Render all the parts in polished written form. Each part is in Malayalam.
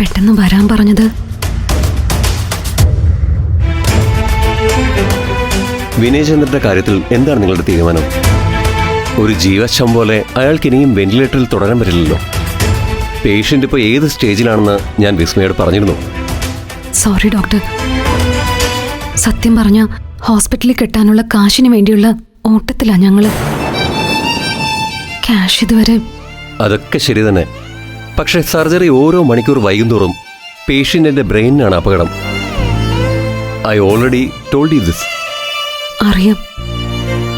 പെട്ടെന്ന് വരാൻ പറഞ്ഞത്? വിനയചന്ദ്രന്റെ കാര്യത്തിൽ എന്താണ് നിങ്ങളുടെ തീരുമാനം? ഒരു ജീവശം പോലെ അയാൾക്ക് ഇനിയും വെന്റിലേറ്ററിൽ തുടരാൻ പറ്റില്ലല്ലോ. പേഷ്യന്റ് ഇപ്പോൾ ഏത് സ്റ്റേജിലാണെന്ന് ഞാൻ വിസ്മയോട് പറഞ്ഞിരുന്നു. Sorry doctor. സത്യം പറഞ്ഞ ഹോസ്പിറ്റലിൽ കിട്ടാനുള്ള കാശിന് വേണ്ടിയുള്ള ഓട്ടത്തിലാ ഞങ്ങള്. ക്യാഷ് ഇതുവരെ. അതൊക്കെ ശരി തന്നെ. പക്ഷെ സർജറി ഓരോ മണിക്കൂർ വൈകുന്തോറും പേഷ്യന്റിന്റെ ബ്രെയിനിനാണ് അപകടം. I already told you this. അറിയാം,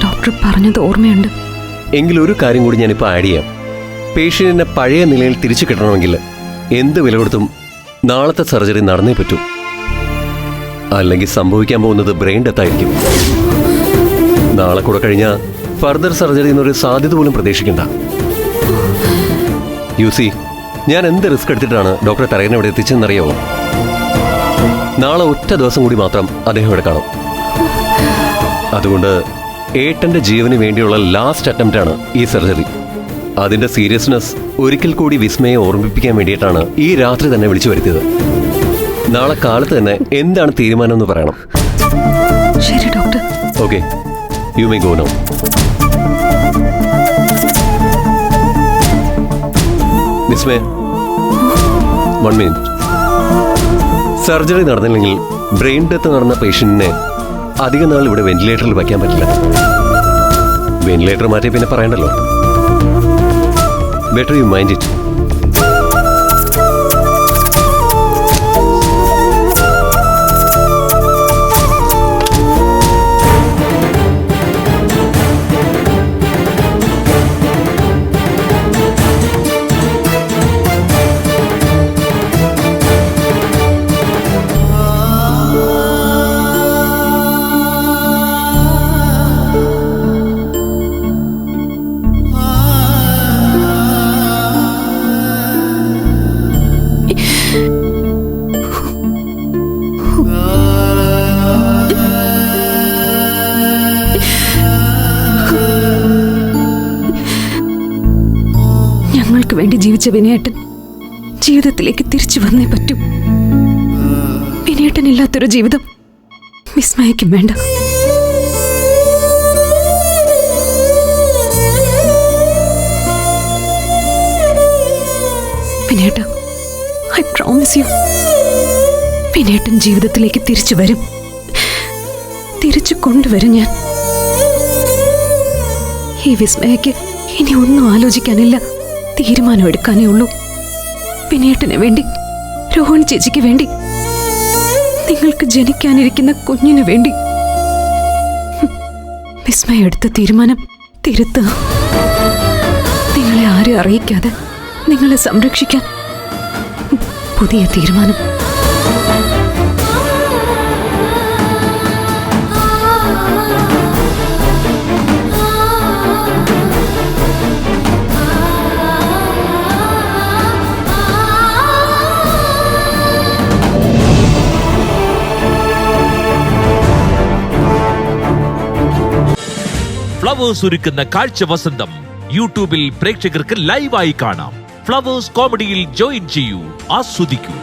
ഡോക്ടർ പറഞ്ഞത് ഓർമ്മയുണ്ട്. എങ്കിലൊരു കാര്യം കൂടി ഞാനിപ്പോൾ ആഡ് ചെയ്യാം. പേഷ്യന്റിനെ പഴയ നിലയിൽ തിരിച്ചു കിട്ടണമെങ്കിൽ എന്ത് വില കൊടുത്തും നാളത്തെ സർജറി നടന്നേ പറ്റൂ. അല്ലെങ്കിൽ സംഭവിക്കാൻ പോകുന്നത് ബ്രെയിൻ ഡെത്ത് ആയിരിക്കും. നാളെ കൂടെ കഴിഞ്ഞാൽ ഫർദർ സർജറി എന്നൊരു സാധ്യത പോലും പ്രതീക്ഷിക്കണ്ട. യുസി, ഞാൻ എന്ത് റിസ്ക് എടുത്തിട്ടാണ് ഡോക്ടറെ തറയിനെ ഇവിടെ എത്തിച്ചെന്നറിയാവോ? നാളെ ഒറ്റ ദിവസം കൂടി മാത്രം അദ്ദേഹം ഇവിടെ കാണും. അതുകൊണ്ട് ഏട്ടന്റെ ജീവന് വേണ്ടിയുള്ള ലാസ്റ്റ് അറ്റംപ്റ്റ് ആണ് ഈ സർജറി. അതിന്റെ സീരിയസ്നെസ് ഒരിക്കൽ കൂടി വിസ്മയെ ഓർമ്മിപ്പിക്കാൻ വേണ്ടിയിട്ടാണ് ഈ രാത്രി തന്നെ വിളിച്ചു വരുത്തിയത്. നാളെ കാലത്ത് തന്നെ എന്താണ് തീരുമാനം എന്ന് പറയണം. ശരി doctor. Okay, you may go now. Vismaya, 1 minute. Surgery നടന്നില്ലെങ്കിൽ ബ്രെയിൻ ഡെത്ത് നടന്ന പേഷ്യന്റിനെ അധിക നാൾ ഇവിടെ വെന്റിലേറ്ററിൽ വയ്ക്കാൻ പറ്റില്ല. വെന്റിലേറ്റർ മാറ്റി പിന്നെ പറയണ്ടല്ലോ. Better you mind it. ഞങ്ങൾക്ക് വേണ്ടി ജീവിച്ച വിനയേട്ടൻ ജീവിതത്തിലേക്ക് തിരിച്ചു വന്നേ പറ്റൂ. വിനയേട്ടനില്ലാത്തൊരു ജീവിതം വിസ്മയക്കും വേണ്ട. വിനയേട്ട, ഐ പ്രോമിസ് യു, വിനയേട്ടൻ ജീവിതത്തിലേക്ക് തിരിച്ചു വരും. തിരിച്ചു കൊണ്ടുവരും ഞാൻ. ഈ വിസ്മയക്ക് ഇനി ഒന്നും ആലോചിക്കാനില്ല, തീരുമാനം എടുക്കാനേ ഉള്ളൂ. വിനയേട്ടന് വേണ്ടി, രോഹിണി ചേച്ചിക്ക് വേണ്ടി, നിങ്ങൾക്ക് ജനിക്കാനിരിക്കുന്ന കുഞ്ഞിന് വേണ്ടി. വിസ്മയ എടുത്ത തീരുമാനം തിരുത്തുക. നിങ്ങളെ ആരും അറിയിക്കാതെ നിങ്ങളെ സംരക്ഷിക്കാൻ പുതിയ തീരുമാനം. ഫ്ലവേഴ്സ് ഒരുക്കുന്ന കാഴ്ച വസന്തം യൂട്യൂബിൽ പ്രേക്ഷകർക്ക് ലൈവായി കാണാം. ഫ്ലവേഴ്സ് കോമഡിയിൽ ജോയിൻ ചെയ്യൂ, ആസ്വദിക്കൂ.